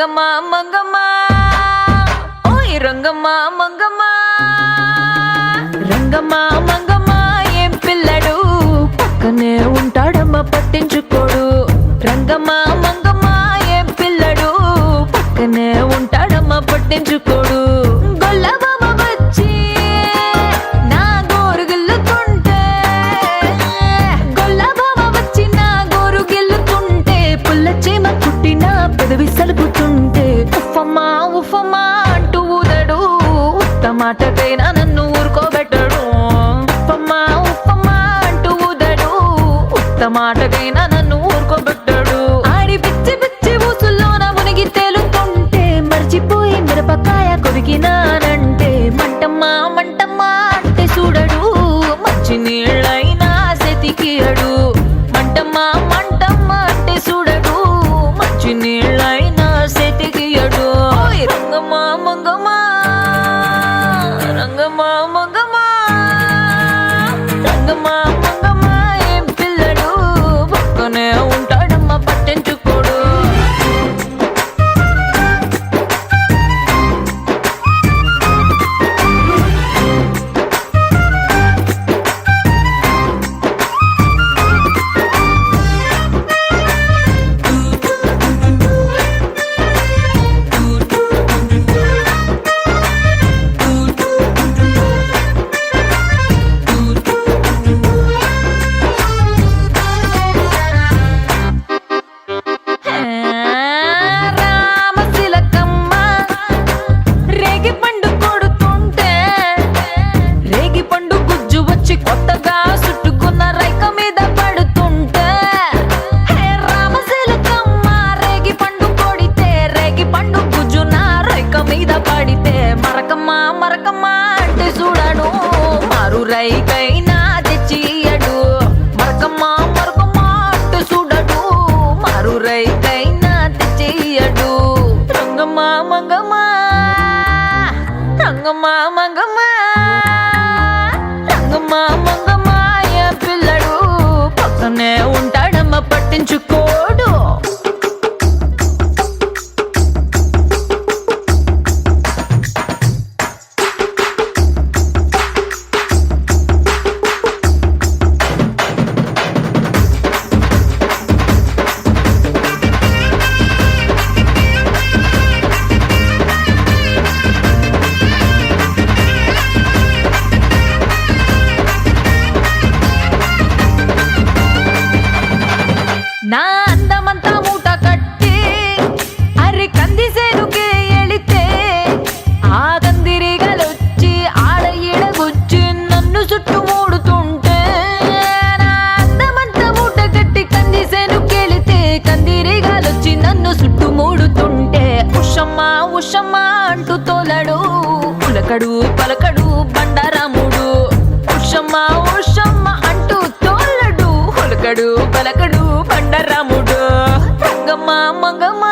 రంగమ్మ మంగమ్మ ఓయ్ రంగమ్మ మంగమ్మ రంగమ్మ మంగమ్మ ఏం పిల్లడు పక్కనే ఉంటాడమ్మ పట్టించుకోడు రంగమ్మ మంగమ్మ ఏం పిల్లడు పక్కనే ఉంటాడమ్మ పట్టించుకోడు గొల్లబామ వచ్చి నా గోరు గిల్లుతుంటే గొల్లబామ వచ్చి నా గోరు గిల్లుతుంటే పుల్ల చీమ కుట్టిన పెదవి సలుపుతుంటే ఉఫమ్మా ఉఫమ్మా అంటూ ఊదడు ఉత్తమాటకైనా నన్ను ఊరుకోబెట్టడు ఉఫమ్మా ఉఫమ్మా అంటూ ఊదడు ఉత్తమాటకైనా నన్ను ఊరుకోబెట్టడు ఆడి పిచ్చి పిచ్చి ఊసుల్లోన మునిగి తేలుతుంటే మర్చిపోయి మిరపకాయ కొరికినానంటే మంటమ్మా మంటమ్మా అంటే చూడడు మంచి నీళ్ళైనా సెతికియడు మంటమ్మా మంటమ్మా అంటే చూడడు మంచి నీళ్ళైనా సెతికియడు రంగమ్మ మంగమ్మ రంగమ్మ మంగమ్మ రంగమ్మ మంగమ్మ ఏం పిల్లడు పక్కనే ఉంటాడమ్మ పట్టించుకోడు రామశిలకమ్మ రేగి పండు కొడుతుంటే రేగి పండు గుజ్జు వచ్చి కొత్తగా చుట్టుకున్న రైక మీద పడుతుంటే రామశిలకమ్మ రేగి పండు కొడితే రేగి పండు గుజ్జు నా రైక మీద పడితే మరకమ్మ మరకమ్మ అంటే చూడను మారు రైకైనా తెచ్చియడు మరకమ్మ మరకమ్మ అంటే చూడడు మారు రైకైనా తెచ్చియడు రంగమ్మ మంగమ్మ రంగమ్మ మంగమ్మ రంగమ్మ మంగమ్మ ఏ పిల్లడు పక్కనే ఉంటాడమ్మ పట్టించుకోడు నా అందమంతా మూట కట్టి అరి కందిసేనుకే ఎళితే ఆ కందిరిగలొచ్చి ఆడ ఈడగుచ్చి నన్ను చుట్టుమూడుతుంటే నా అందమంతా మూట కట్టి కందిసేనుకెళితే కందిరిగలొచ్చి నన్ను చుట్టుమూడుతుంటే ఉషమ్మ ఉషమ్మ అంటూ తోలడు పులకడు పలకడు బండారాముడు ఉషమ్మ ఉషమ్మ అంటూ తోలడు పులకడు పలకడు బండరాముడు రంగమ్మ మంగమ్మ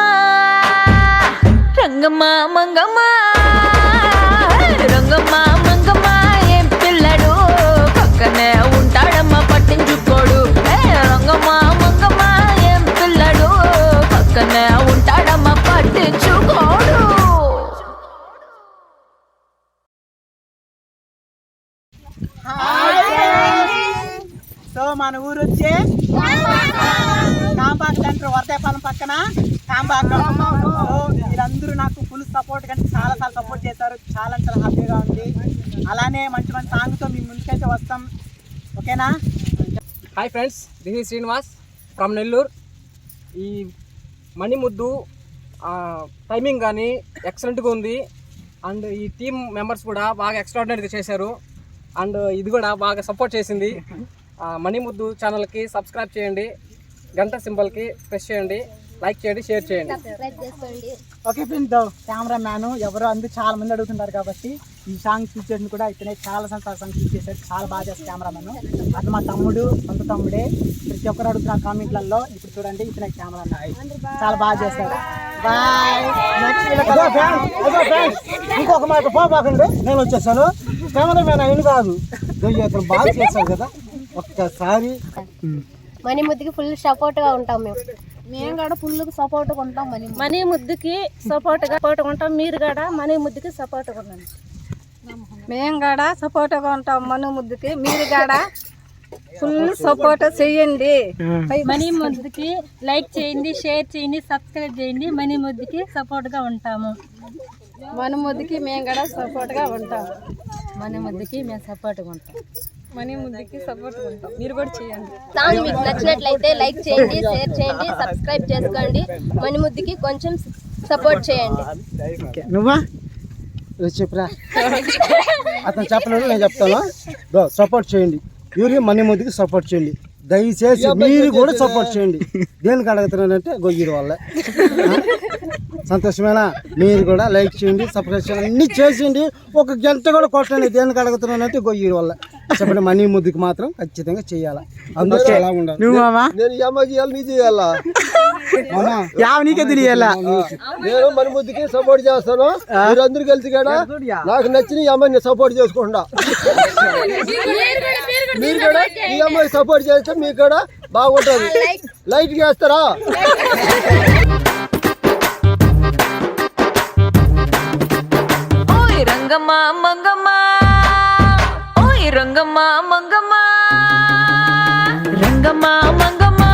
రంగమ్మ మంగమ్మ రంగమ్మ మంగమ్మ ఏం పిల్లడు పక్కనే ఉంటాడమ్మ పట్టించుకోడు రంగమ్మ మంగమ్మ ఏం పిల్లడు పక్కనే ఉంటాడమ్మ పట్టించుకోడు సో మన ఊరు వచ్చే కాంబాక సెంటర్ వర్తేపాలెం పక్కన కాంబాక. సో వీళ్ళందరూ నాకు ఫుల్ సపోర్ట్ కంటే చాలా సపోర్ట్ చేశారు. చాలా హ్యాపీగా ఉంది. అలానే మంచి మంచి సాంగ్తో మీ ముందుకైతే వస్తాం. ఓకేనా? Hi friends, this is Srinivas from Nellore. ఈ మణిముద్దు టైమింగ్ కానీ ఎక్సలెంట్గా ఉంది. అండ్ ఈ టీమ్ మెంబర్స్ కూడా బాగా ఎక్స్ట్రాడినరీగా చేశారు. అండ్ ఇది కూడా బాగా సపోర్ట్ చేసింది. మణిముద్దు ఛానల్కి సబ్స్క్రైబ్ చేయండి, గంట సింబల్కి ప్రెస్ చేయండి, లైక్ చేయండి, షేర్ చేయండి. ఓకే ఫ్రెండ్స్, కెమెరా మ్యాన్ ఎవరో అందరూ చాలా మంది అడుగుతుంటారు కాబట్టి ఈ సాంగ్ చూస్ చేసిన కూడా ఇతనే చాలా సాంగ్ చూస్ చేశాడు. చాలా బాగా చేస్తాడు కెమెరా మ్యాన్. అది మా తమ్ముడు, సొంత తమ్ముడే. ప్రతి ఒక్కరు అడుగుతున్నారు కామెంట్లలో. ఇప్పుడు చూడండి, ఇతనే కెమెరా మ్యాన్ చాలా బాగా చేస్తాడు. బాయ్. ఇంకొక మాట పోబాకండి, నేను వచ్చేసాను. కెమెరా మ్యాన్ అయిన కాదు, అతను బాగా చేశాడు కదా. ఒక్కసారి మణిముద్దుకి ఫుల్ సపోర్ట్ గా ఉంటాం మేము. మేము కూడా ఫుల్గా సపోర్ట్గా ఉంటాం. మనీ ముద్దుకి సపోర్ట్గా ఉంటాం. మీరు కూడా మనీ ముద్దుకి సపోర్ట్గా ఉండండి. మేము కూడా సపోర్ట్గా ఉంటాం. మనీ ముద్దుకి మీరు కూడా ఫుల్ సపోర్ట్ చేయండి. మనీ ముద్దుకి లైక్ చేయండి, షేర్ చేయండి, సబ్స్క్రైబ్ చేయండి. మనీ ముద్దుకి సపోర్ట్గా ఉంటాము. మనీ ముద్దుకి మేము కూడా సపోర్ట్గా ఉంటాము. మనీ ముద్దుకి మేము సపోర్ట్గా ఉంటాం. మనీ ముద్దుకి సపోర్ట్గా ఉంటాం. మీరు కూడా చేయండి. సాంగ్ మీకు నచ్చినట్లయితే లైక్ చేయండి, షేర్ చేయండి, సబ్స్క్రైబ్ చేసుకోండి. మనీ ముద్దుకి కొంచెం సపోర్ట్ చేయండి. నువ్వా చెప్పురా. అతను చెప్పలేదు, నేను చెప్తాను. సపోర్ట్ చేయండి. యూరి మనీ ముద్దుకి సపోర్ట్ చేయండి. దయచేసి మీరు కూడా సపోర్ట్ చేయండి. దేనికి అడుగుతున్నానంటే గొయ్యిరు వల్ల. సంతోషమేనా? మీరు కూడా లైక్ చేయండి, సబ్స్క్రైబ్ చేయండి, అన్నీ చేసేయండి. ఒక గంట కూడా కొట్టండి. దేనికి అడుగుతున్నానంటే గొయ్యిరు వల్ల. చెప్పండి, మనీ ముద్దుకి మాత్రం ఖచ్చితంగా చేయాలా. అందరూ ఎలా ఉండాలి. నువ్వు మామా నేను ఏమో చేయాలి, నీ చేయాలా? యావ నీకే తెలియాలా. నేను మనీ ముద్దుకి సపోర్ట్ చేస్తాను. మీరు అందరూ కలిసి కూడా నాకు నచ్చిన ఈ అమ్మాయిని సపోర్ట్ చేసుకుంటా. మీరు కూడా ఈ అమ్మాయి సపోర్ట్ చేస్తే మీకు కూడా బాగుంటుంది. లైట్ చేస్తారా? ఓయ్ రంగమ్మ మంగమ్మ, ఓయ్ రంగమ్మ మంగమ్మ, రంగమ్మ మంగమ్మ,